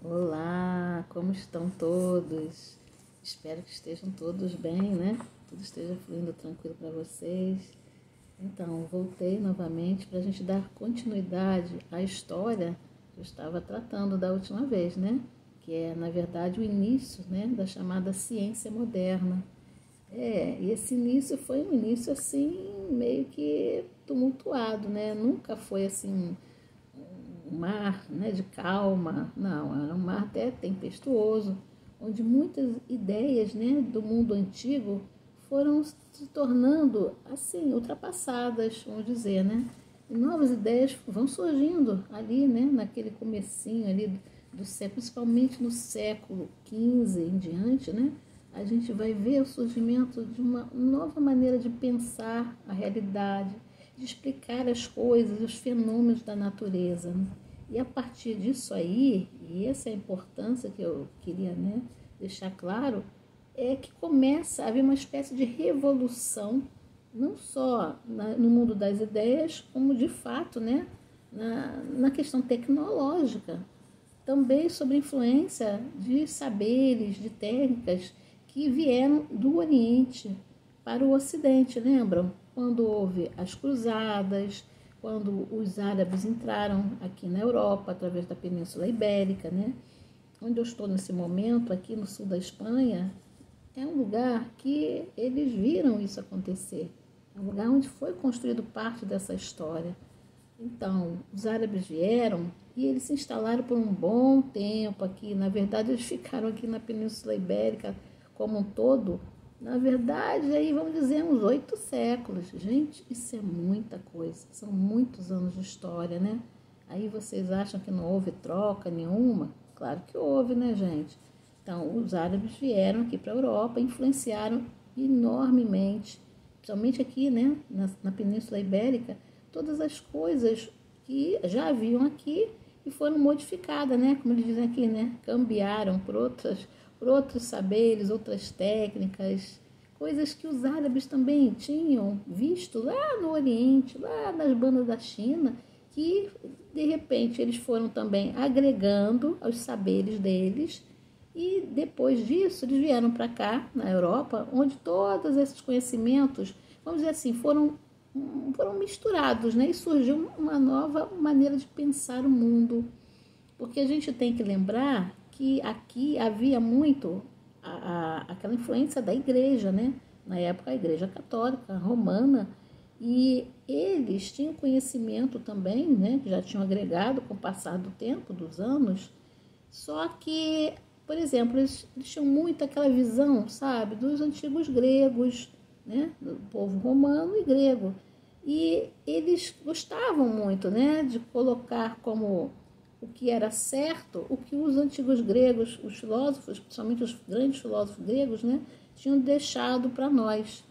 Olá, como estão todos? Espero que estejam todos bem, né? Tudo esteja fluindo tranquilo para vocês. Então, voltei novamente para a gente dar continuidade à história que eu estava tratando da última vez, né? Que é, na verdade, o início, né, da chamada ciência moderna. E esse início foi um início assim, meio que tumultuado, né? Nunca foi assim um mar, né, de calma, não, era um mar até tempestuoso, onde muitas ideias, né, do mundo antigo foram se tornando assim ultrapassadas, vamos dizer, né? E novas ideias vão surgindo ali, né, naquele comecinho ali do século, principalmente no século XV em diante, né? A gente vai ver o surgimento de uma nova maneira de pensar a realidade, de explicar as coisas, os fenômenos da natureza. Né? E a partir disso aí, e essa é a importância que eu queria, né, deixar claro, é que começa a haver uma espécie de revolução, não só no mundo das ideias, como de fato, né, na questão tecnológica. Também sobre influência de saberes, de técnicas que vieram do Oriente para o Ocidente, lembram? Quando houve as cruzadas, quando os árabes entraram aqui na Europa através da Península Ibérica, né? Onde eu estou nesse momento, aqui no sul da Espanha, é um lugar que eles viram isso acontecer. É um lugar onde foi construído parte dessa história. Então, os árabes vieram e eles se instalaram por um bom tempo aqui. Na verdade, eles ficaram aqui na Península Ibérica como um todo. Na verdade, aí vamos dizer uns 8 séculos. Gente, isso é muita coisa. São muitos anos de história, né? Aí vocês acham que não houve troca nenhuma? Claro que houve, né, gente? Então, os árabes vieram aqui para a Europa, influenciaram enormemente, principalmente aqui, né, na Península Ibérica, todas as coisas que já haviam aqui e foram modificadas, né? Como eles dizem aqui, né? Cambiaram por outros saberes, outras técnicas, coisas que os árabes também tinham visto lá no Oriente, lá nas bandas da China, que de repente eles foram também agregando aos saberes deles e depois disso eles vieram para cá, na Europa, onde todos esses conhecimentos, vamos dizer assim, foram misturados, né? E surgiu uma nova maneira de pensar o mundo. Porque a gente tem que lembrar que aqui havia muito aquela influência da igreja, né? Na época, a igreja católica, romana, e eles tinham conhecimento também, né? Que já tinham agregado com o passar do tempo, dos anos, só que, por exemplo, eles tinham muito aquela visão, sabe, dos antigos gregos, né? Do povo romano e grego. E eles gostavam muito, né, de colocar como o que era certo, o que os antigos gregos, os filósofos, principalmente os grandes filósofos gregos, né, tinham deixado para nós.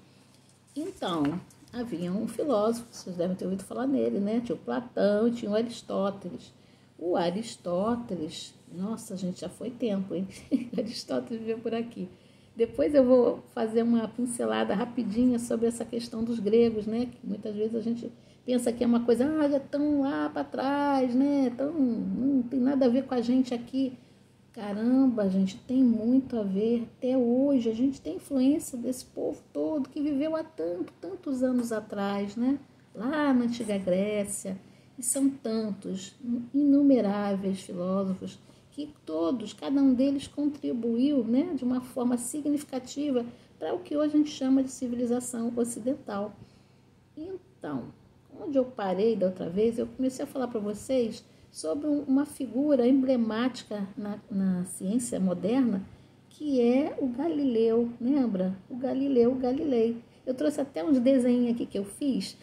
Então, havia um filósofo, vocês devem ter ouvido falar nele, né? Tinha o Platão, tinha o Aristóteles. O Aristóteles, nossa, gente, já foi tempo, hein? O Aristóteles viveu por aqui. Depois eu vou fazer uma pincelada rapidinha sobre essa questão dos gregos, né? Que muitas vezes a gente pensa que é uma coisa, já estão lá para trás, né? Então, não tem nada a ver com a gente aqui. Caramba, a gente tem muito a ver. Até hoje, a gente tem influência desse povo todo que viveu há tantos anos atrás, né? Lá na Antiga Grécia. E são tantos, inumeráveis filósofos que todos, cada um deles contribuiu, né, de uma forma significativa para o que hoje a gente chama de civilização ocidental. Então, onde eu parei da outra vez, eu comecei a falar para vocês sobre uma figura emblemática na ciência moderna, que é o Galileu, lembra? O Galileu Galilei. Eu trouxe até uns desenhos aqui que eu fiz,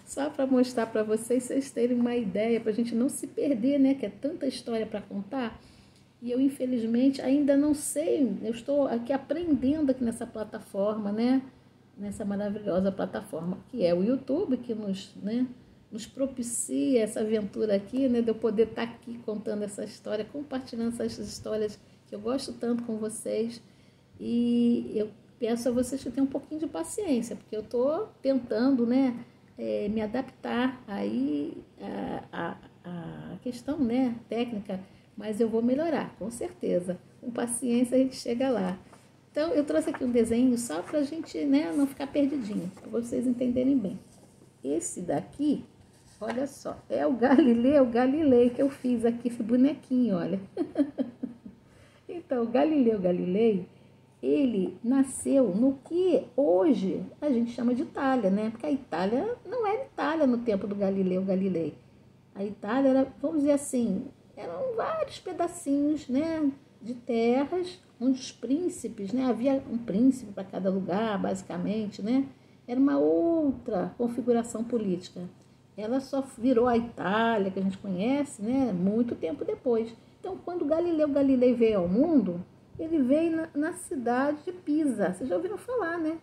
só para mostrar para vocês terem uma ideia, para a gente não se perder, né? Que é tanta história para contar. E eu, infelizmente, ainda não sei, eu estou aqui aprendendo aqui nessa plataforma, né? Nessa maravilhosa plataforma, que é o YouTube, que nos propicia essa aventura aqui, né? De eu poder estar aqui contando essa história, compartilhando essas histórias que eu gosto tanto com vocês. E eu peço a vocês que tenham um pouquinho de paciência, porque eu estou tentando, né? Me adaptar aí a questão, né, técnica Mas eu vou melhorar, com certeza. Com paciência a gente chega lá. Então, eu trouxe aqui um desenho só para a gente, né, não ficar perdidinho, para vocês entenderem bem. Esse daqui, olha só, é o Galileu Galilei que eu fiz aqui, esse bonequinho, olha. Então, o Galileu Galilei, ele nasceu no que hoje a gente chama de Itália, né? Porque a Itália não era Itália no tempo do Galileu Galilei. A Itália era, vamos dizer assim, eram vários pedacinhos, né, de terras, onde os príncipes, né, havia um príncipe para cada lugar, basicamente, né? Era uma outra configuração política. Ela só virou a Itália, que a gente conhece, né, muito tempo depois. Então, quando Galileu Galilei veio ao mundo, ele veio na cidade de Pisa. Vocês já ouviram falar, né?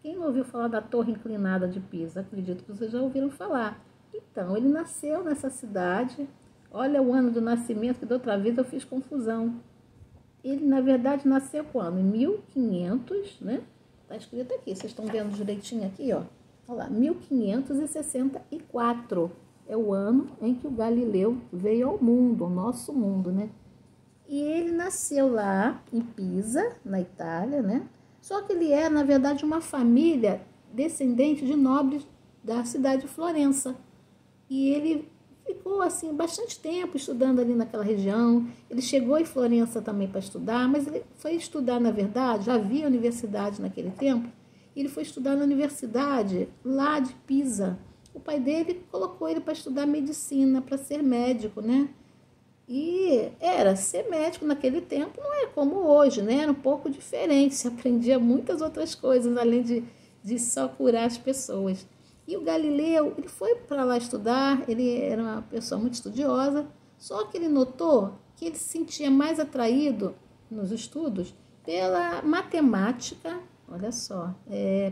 Quem não ouviu falar da Torre Inclinada de Pisa? Acredito que vocês já ouviram falar. Então, ele nasceu nessa cidade. Olha o ano do nascimento, que da outra vez eu fiz confusão. Ele, na verdade, nasceu quando? Em 1500, né? Está escrito aqui, vocês estão vendo direitinho aqui, ó. Olha lá, 1564 é o ano em que o Galileu veio ao mundo, ao nosso mundo, né? E ele nasceu lá em Pisa, na Itália, né? Só que ele é, na verdade, uma família descendente de nobres da cidade de Florença. E ele ficou, assim, bastante tempo estudando ali naquela região. Ele chegou em Florença também para estudar, mas ele foi estudar, na verdade, já havia universidade naquele tempo, ele foi estudar na universidade lá de Pisa. O pai dele colocou ele para estudar medicina, para ser médico, né? E ser médico naquele tempo não é como hoje, né? Era um pouco diferente, se aprendia muitas outras coisas, além de só curar as pessoas. E o Galileu, ele foi para lá estudar, ele era uma pessoa muito estudiosa, só que ele notou que ele se sentia mais atraído nos estudos pela matemática, olha só,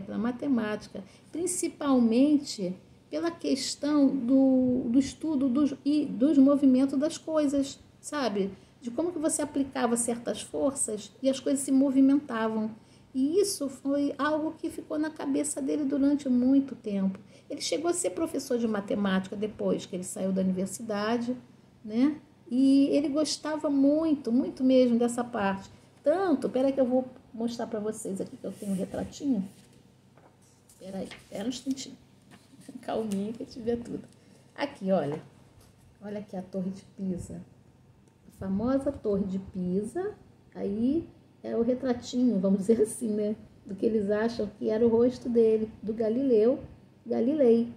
pela matemática, principalmente pela questão do estudo dos movimentos das coisas, sabe? De como que você aplicava certas forças e as coisas se movimentavam. E isso foi algo que ficou na cabeça dele durante muito tempo. Ele chegou a ser professor de matemática depois que ele saiu da universidade, né? E ele gostava muito, muito mesmo dessa parte. Tanto, peraí que eu vou mostrar para vocês aqui que eu tenho um retratinho. Peraí, espera um instantinho. Calminha que tiver tudo. Aqui, olha. Olha aqui a Torre de Pisa. A famosa Torre de Pisa. Aí é o retratinho, vamos dizer assim, né? Do que eles acham que era o rosto dele, do Galileu Galilei,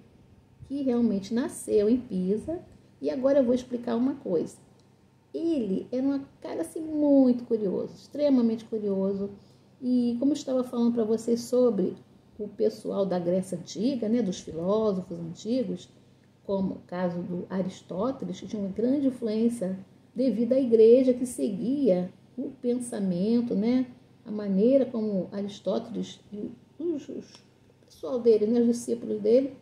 que realmente nasceu em Pisa. E agora eu vou explicar uma coisa. Ele era um cara assim muito curioso, extremamente curioso. E como eu estava falando para vocês sobre o pessoal da Grécia Antiga, né, dos filósofos antigos, como o caso do Aristóteles, que tinha uma grande influência devido à igreja que seguia o pensamento, né, a maneira como Aristóteles e o pessoal dele, né, os discípulos dele,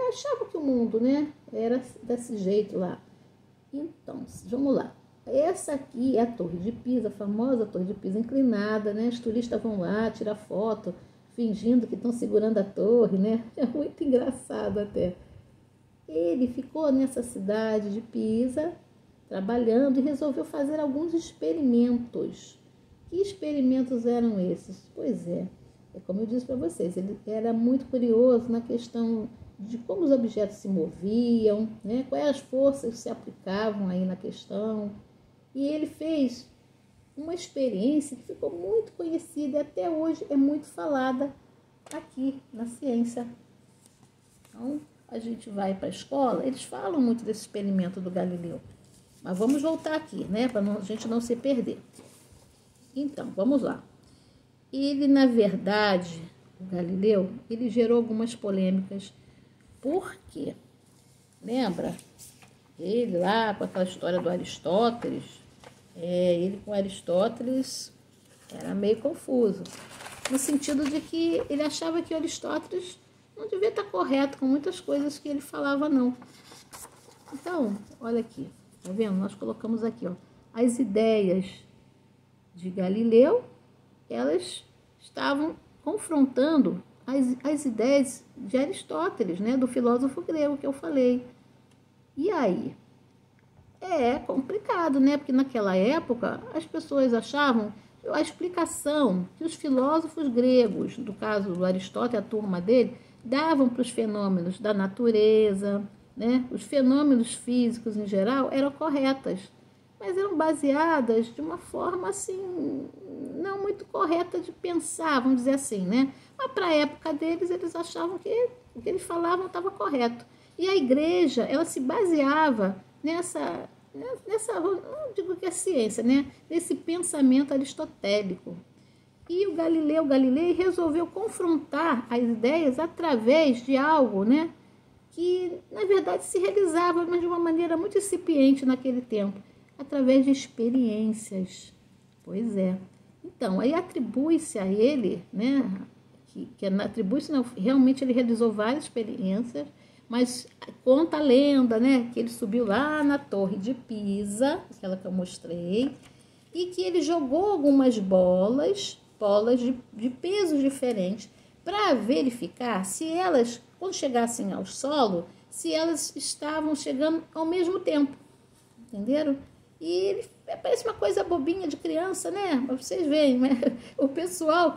achavam que o mundo, né, era desse jeito lá. Então, vamos lá. Essa aqui é a Torre de Pisa, a famosa Torre de Pisa inclinada, né? Os turistas vão lá tirar foto, fingindo que estão segurando a torre, né? É muito engraçado até. Ele ficou nessa cidade de Pisa, trabalhando, e resolveu fazer alguns experimentos. Que experimentos eram esses? Pois é como eu disse para vocês, ele era muito curioso na questão de como os objetos se moviam, né? Quais as forças que se aplicavam aí na questão. E ele fez uma experiência que ficou muito conhecida e até hoje é muito falada aqui na ciência. Então, a gente vai para a escola, eles falam muito desse experimento do Galileu. Mas vamos voltar aqui, né? Para a gente não se perder. Então, vamos lá. Ele, na verdade, o Galileu, ele gerou algumas polêmicas. Por quê? Lembra? Ele lá com aquela história do Aristóteles, ele com Aristóteles era meio confuso, no sentido de que ele achava que Aristóteles não devia estar correto com muitas coisas que ele falava, não. Então, olha aqui, tá vendo? Nós colocamos aqui, ó, as ideias de Galileu, elas estavam confrontando as ideias de Aristóteles, né, do filósofo grego que eu falei. E aí, É complicado, né? Porque naquela época as pessoas achavam a explicação que os filósofos gregos, no caso do Aristóteles, a turma dele, davam para os fenômenos da natureza, né? Os fenômenos físicos em geral eram corretas, mas eram baseadas de uma forma assim, não muito correta de pensar, vamos dizer assim, né? Mas para a época deles, eles achavam que o que eles falavam estava correto. E a igreja, ela se baseava nessa, não digo que é ciência, né? Nesse pensamento aristotélico. E o Galileu Galilei resolveu confrontar as ideias através de algo, né? Que, na verdade, se realizava, mas de uma maneira muito incipiente naquele tempo, através de experiências. Pois é. Então, aí atribui-se a ele, né? Atribui-se, não, realmente ele realizou várias experiências, mas conta a lenda, né, que ele subiu lá na Torre de Pisa, aquela que eu mostrei, e que ele jogou algumas bolas de pesos diferentes, para verificar se elas, quando chegassem ao solo, se elas estavam chegando ao mesmo tempo, entenderam? E ele parece uma coisa bobinha de criança, né? Mas vocês veem, né? O pessoal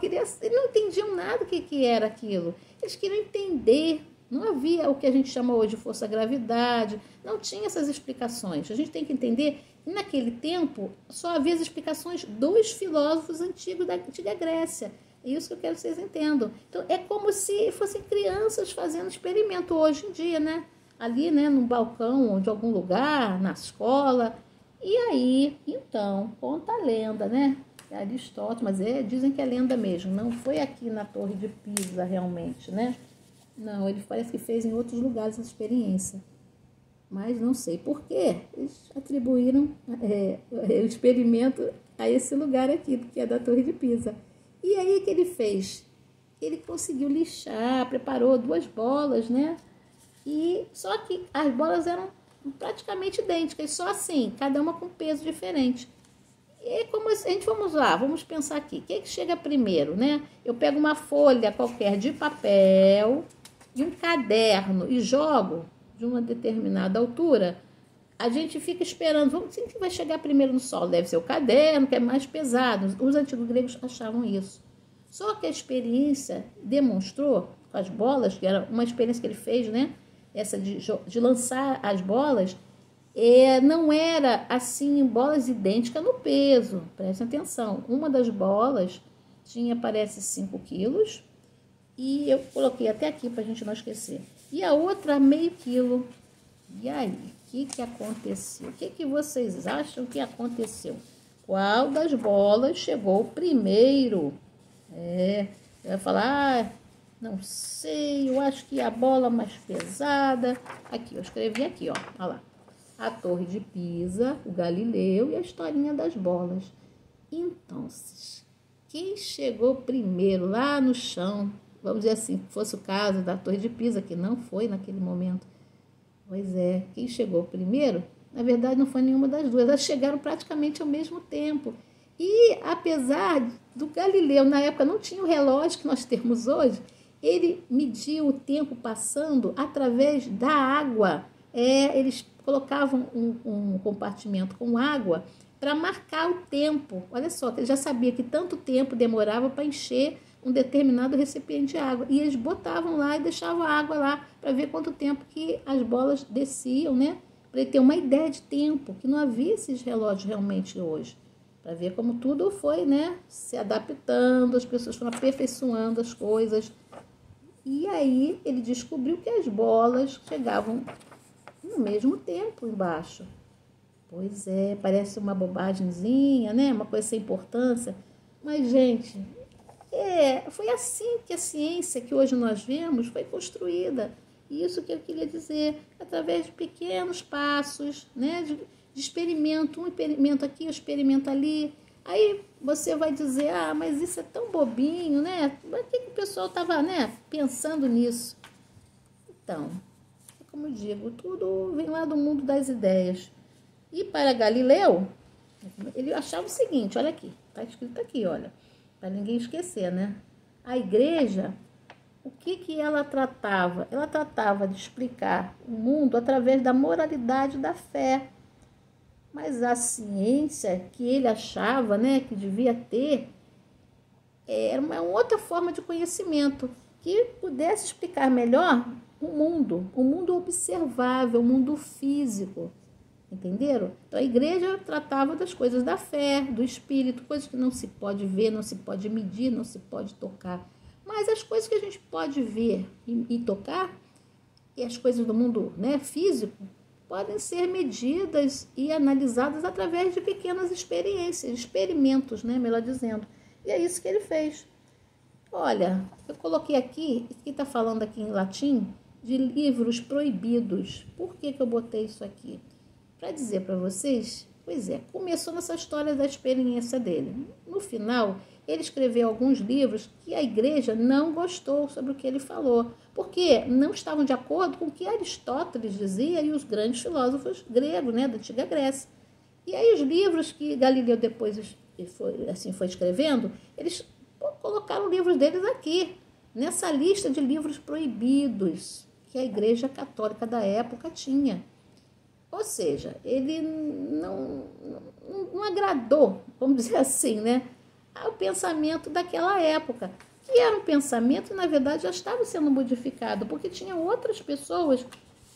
não entendiam nada que era aquilo. Eles queriam entender. Não havia o que a gente chama hoje de força-gravidade, não tinha essas explicações. A gente tem que entender que naquele tempo só havia as explicações dos filósofos antigos da antiga Grécia. É isso que eu quero que vocês entendam. Então, é como se fossem crianças fazendo experimento hoje em dia, né? Ali, né, num balcão de algum lugar, na escola. E aí, então, conta a lenda, né? É Aristóteles, mas dizem que é lenda mesmo. Não foi aqui na Torre de Pisa, realmente, né? Não, ele parece que fez em outros lugares essa experiência. Mas não sei por quê. Eles atribuíram o experimento a esse lugar aqui, que é da Torre de Pisa. E aí o que ele fez? Ele conseguiu lixar, preparou 2 bolas, né? E só que as bolas eram praticamente idênticas, só assim, cada uma com peso diferente. E como a gente, vamos pensar aqui, o que chega primeiro, né? Eu pego uma folha qualquer de papel e um caderno e jogo de uma determinada altura, a gente fica esperando, quem que vai chegar primeiro no solo? Deve ser o caderno, que é mais pesado. Os antigos gregos achavam isso. Só que a experiência demonstrou, com as bolas, que era uma experiência que ele fez, né? Essa de lançar as bolas, não era assim bolas idênticas no peso. Prestem atenção. Uma das bolas tinha, parece, 5 quilos. E eu coloquei até aqui para a gente não esquecer. E a outra, meio quilo. E aí, o que aconteceu? O que vocês acham que aconteceu? Qual das bolas chegou primeiro? Vai falar, não sei, eu acho que a bola mais pesada. Aqui, eu escrevi aqui, ó. Olha lá. A Torre de Pisa, o Galileu e a historinha das bolas. Então, quem chegou primeiro lá no chão, vamos dizer assim, que fosse o caso da Torre de Pisa, que não foi naquele momento. Pois é, quem chegou primeiro, na verdade não foi nenhuma das duas, elas chegaram praticamente ao mesmo tempo. E apesar do Galileu, na época não tinha o relógio que nós temos hoje, ele mediu o tempo passando através da água. Eles colocavam um compartimento com água para marcar o tempo. Olha só, ele já sabia que tanto tempo demorava para encher um determinado recipiente de água. E eles botavam lá e deixavam a água lá para ver quanto tempo que as bolas desciam, né? Para ele ter uma ideia de tempo, que não havia esses relógios realmente hoje. Para ver como tudo foi, né? Se adaptando, as pessoas foram aperfeiçoando as coisas. E aí ele descobriu que as bolas chegavam no mesmo tempo embaixo. Pois é, parece uma bobagemzinha, né? Uma coisa sem importância. Mas, gente, foi assim que a ciência que hoje nós vemos foi construída. Isso que eu queria dizer, através de pequenos passos, né? De experimento, um experimento aqui, um experimento ali. Aí você vai dizer, mas isso é tão bobinho, né? Por que o pessoal estava, né, pensando nisso? Então, como eu digo, tudo vem lá do mundo das ideias. E para Galileu, ele achava o seguinte, olha aqui, está escrito aqui, olha, para ninguém esquecer, né? A igreja, o que ela tratava? Ela tratava de explicar o mundo através da moralidade da fé. Mas a ciência que ele achava, né, que devia ter, era uma outra forma de conhecimento que pudesse explicar melhor o mundo observável, o mundo físico, entenderam? Então a igreja tratava das coisas da fé, do espírito, coisas que não se pode ver, não se pode medir, não se pode tocar, mas as coisas que a gente pode ver e tocar, e as coisas do mundo, né, físico, podem ser medidas e analisadas através de pequenas experiências, experimentos, né, melhor dizendo. E é isso que ele fez. Olha, eu coloquei aqui, que está falando aqui em latim, de livros proibidos. Por que eu botei isso aqui? Para dizer para vocês, pois é, começou nessa história da experiência dele. No final, ele escreveu alguns livros que a igreja não gostou sobre o que ele falou, porque não estavam de acordo com o que Aristóteles dizia e os grandes filósofos gregos, né, da antiga Grécia. E aí os livros que Galileu depois foi escrevendo, eles colocaram livros deles aqui, nessa lista de livros proibidos que a Igreja Católica da época tinha. Ou seja, ele não agradou, vamos dizer assim, né, ao pensamento daquela época, que era um pensamento que, na verdade, já estava sendo modificado, porque tinha outras pessoas,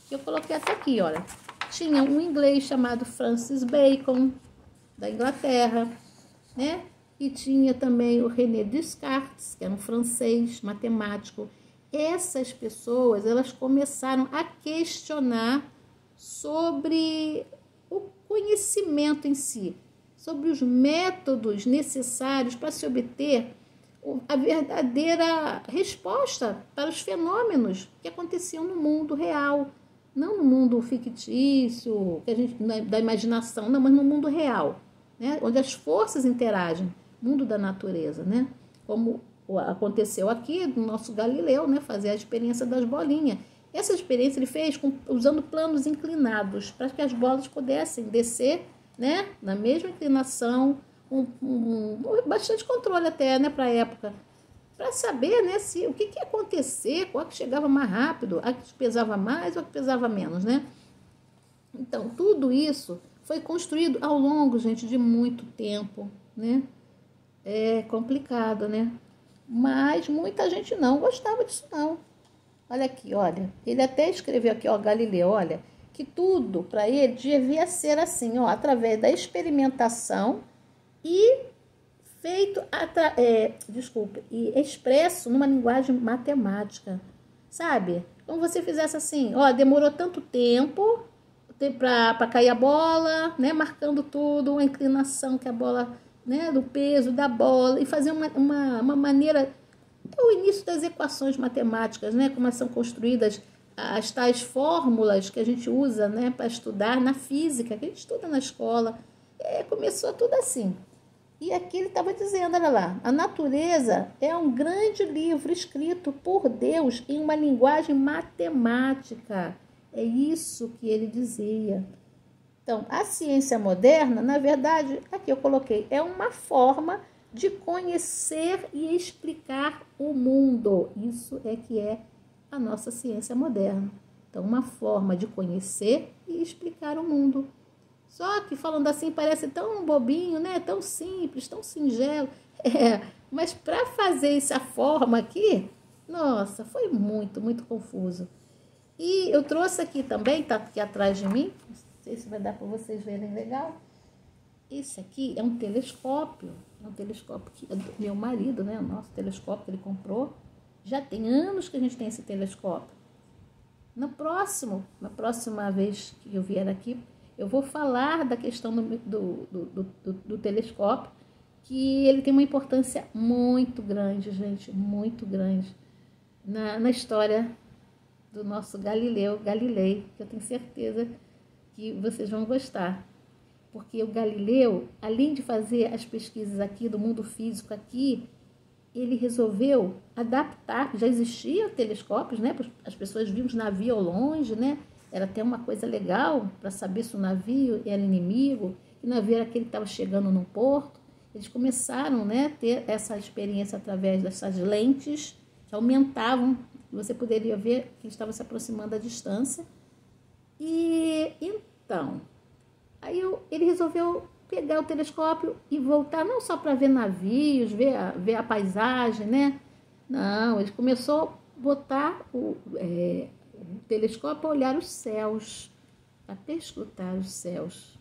que eu coloquei até aqui, olha, tinha um inglês chamado Francis Bacon, da Inglaterra, né? E tinha também o René Descartes, que era um francês matemático. Essas pessoas, elas começaram a questionar sobre o conhecimento em si, sobre os métodos necessários para se obter a verdadeira resposta para os fenômenos que aconteciam no mundo real, não no mundo fictício, que a gente, da imaginação, não, mas no mundo real, né? Onde as forças interagem, mundo da natureza, né? Como aconteceu aqui no nosso Galileu, né? Fazer a experiência das bolinhas. Essa experiência ele fez usando planos inclinados, para que as bolas pudessem descer, né? Na mesma inclinação, bastante controle até, né, para a época, para saber, né, o que ia acontecer, qual que chegava mais rápido, a que pesava mais ou a que pesava menos, né? Então, tudo isso foi construído ao longo, gente, de muito tempo, né? É complicado, né? Mas muita gente não gostava disso, não. Olha aqui, olha. Ele até escreveu aqui, ó, Galileu, olha, que tudo para ele devia ser assim, ó, através da experimentação e feito, e expresso numa linguagem matemática, sabe? Como você fizesse assim, ó, demorou tanto tempo para cair a bola, né, marcando tudo, a inclinação que a bola, né, do peso da bola, e fazer uma maneira, o início das equações matemáticas, né, como são construídas as tais fórmulas que a gente usa, né, para estudar na física, que a gente estuda na escola. Começou tudo assim. E aqui ele estava dizendo, olha lá, a natureza é um grande livro escrito por Deus em uma linguagem matemática. É isso que ele dizia. Então, a ciência moderna, na verdade, aqui eu coloquei, é uma forma de conhecer e explicar o mundo. Isso é que é a nossa ciência moderna. Então, uma forma de conhecer e explicar o mundo. Só que falando assim parece tão bobinho, né? Tão simples, tão singelo. Mas para fazer essa forma aqui, nossa, foi muito, muito confuso. E eu trouxe aqui também, está aqui atrás de mim, não sei se vai dar para vocês verem legal. Esse aqui é um telescópio que é do meu marido, né? O nosso telescópio que ele comprou. Já tem anos que a gente tem esse telescópio. Na próxima vez que eu vier aqui, eu vou falar da questão do telescópio, que ele tem uma importância muito grande, gente, muito grande, na história do nosso Galilei, que eu tenho certeza que vocês vão gostar. Porque o Galileu, além de fazer as pesquisas aqui do mundo físico aqui, ele resolveu adaptar, já existiam telescópios, né? As pessoas viam os navios ao longe, né? Era até uma coisa legal para saber se o navio era inimigo, que o navio era aquele que estava chegando no porto. Eles começaram, né, a ter essa experiência através dessas lentes que aumentavam, você poderia ver que estava se aproximando da distância. E então, Aí ele resolveu pegar o telescópio e voltar não só para ver navios, ver a paisagem, né? Não, ele começou a botar o telescópio a olhar os céus, a perscrutar os céus.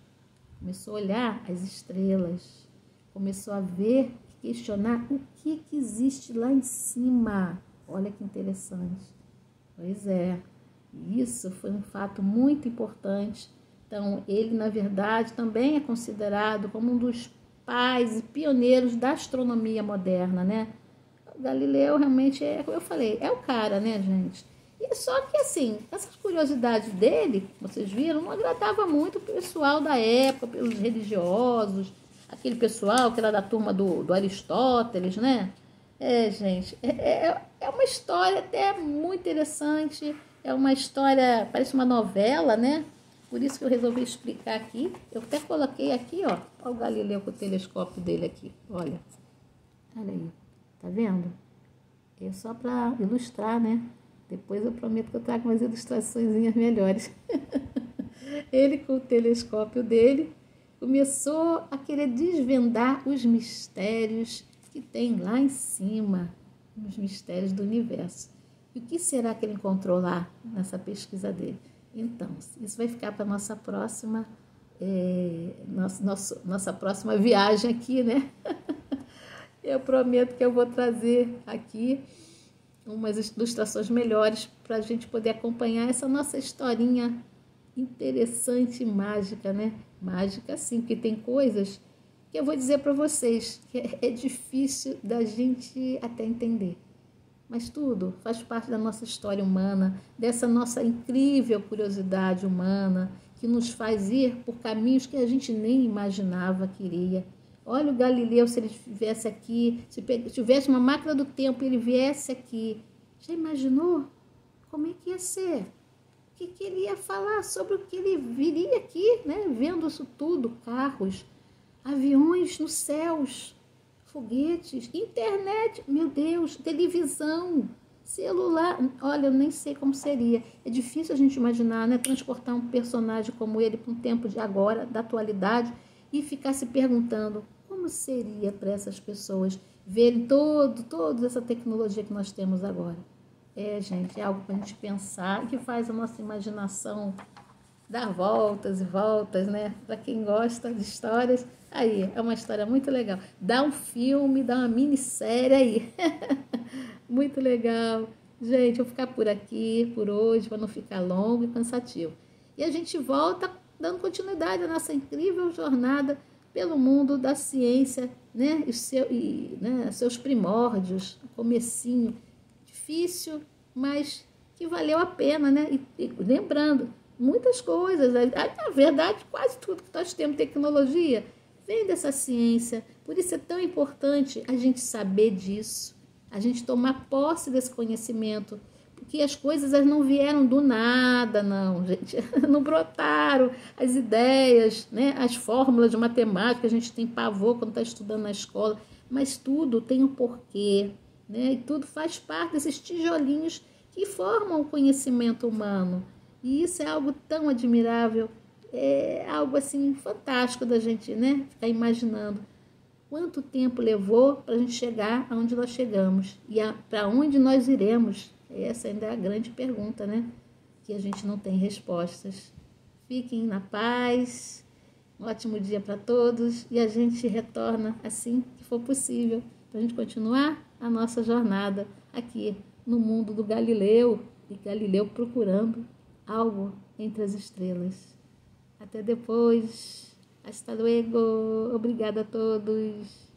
Começou a olhar as estrelas, começou a ver, questionar o que existe lá em cima. Olha que interessante. Pois é, isso foi um fato muito importante. Então, ele, na verdade, também é considerado como um dos pais e pioneiros da astronomia moderna, né? O Galileu realmente como eu falei, é o cara, né, gente? E só que, assim, essas curiosidades dele, vocês viram, não agradava muito o pessoal da época, os religiosos, aquele pessoal que era da turma do Aristóteles, né? Gente, é uma história até muito interessante, é uma história, parece uma novela, né? Por isso que eu resolvi explicar aqui. Eu até coloquei aqui, ó o Galileu com o telescópio dele aqui, olha aí, tá vendo? É só para ilustrar, né? Depois eu prometo que eu trago umas ilustrações melhores. Ele, com o telescópio dele, começou a querer desvendar os mistérios que tem lá em cima, os mistérios do universo. E o que será que ele encontrou lá nessa pesquisa dele? Então, isso vai ficar para nossa próxima, nossa próxima viagem aqui, né? Eu prometo que eu vou trazer aqui umas ilustrações melhores para a gente poder acompanhar essa nossa historinha interessante e mágica, né? Mágica, sim, porque tem coisas que eu vou dizer para vocês que é difícil da gente até entender. Mas tudo faz parte da nossa história humana, dessa nossa incrível curiosidade humana, que nos faz ir por caminhos que a gente nem imaginava que iria. Olha o Galileu, se ele estivesse aqui, se tivesse uma máquina do tempo e ele viesse aqui, já imaginou como é que ia ser? O que ele ia falar sobre o que ele viria aqui, né? Vendo isso tudo, carros, aviões nos céus, foguetes, internet, meu Deus, televisão, celular. Olha, eu nem sei como seria. É difícil a gente imaginar, né? Transportar um personagem como ele para um tempo de agora, da atualidade, e ficar se perguntando como seria para essas pessoas verem toda essa tecnologia que nós temos agora. Gente, é algo para a gente pensar, que faz a nossa imaginação dar voltas e voltas, né? Para quem gosta de histórias, aí, é uma história muito legal. Dá um filme, dá uma minissérie aí. Muito legal. Gente, eu vou ficar por aqui, por hoje, para não ficar longo e cansativo. E a gente volta dando continuidade à nossa incrível jornada pelo mundo da ciência, né? Seus primórdios, o comecinho difícil, mas que valeu a pena, né? E lembrando, muitas coisas, na verdade, quase tudo que nós temos tecnologia vem dessa ciência. Por isso é tão importante a gente saber disso, a gente tomar posse desse conhecimento, porque as coisas não vieram do nada, não, gente. Não brotaram as ideias, né? As fórmulas de matemática, a gente tem pavor quando está estudando na escola, mas tudo tem um porquê, né? E tudo faz parte desses tijolinhos que formam o conhecimento humano. E isso é algo tão admirável, é algo assim fantástico da gente, né? Ficar imaginando quanto tempo levou para a gente chegar aonde nós chegamos e para onde nós iremos. Essa ainda é a grande pergunta, né? Que a gente não tem respostas. Fiquem na paz, um ótimo dia para todos e a gente retorna assim que for possível para a gente continuar a nossa jornada aqui no mundo do Galileu e Galileu procurando algo entre as estrelas. Até depois. Hasta luego. Obrigada a todos.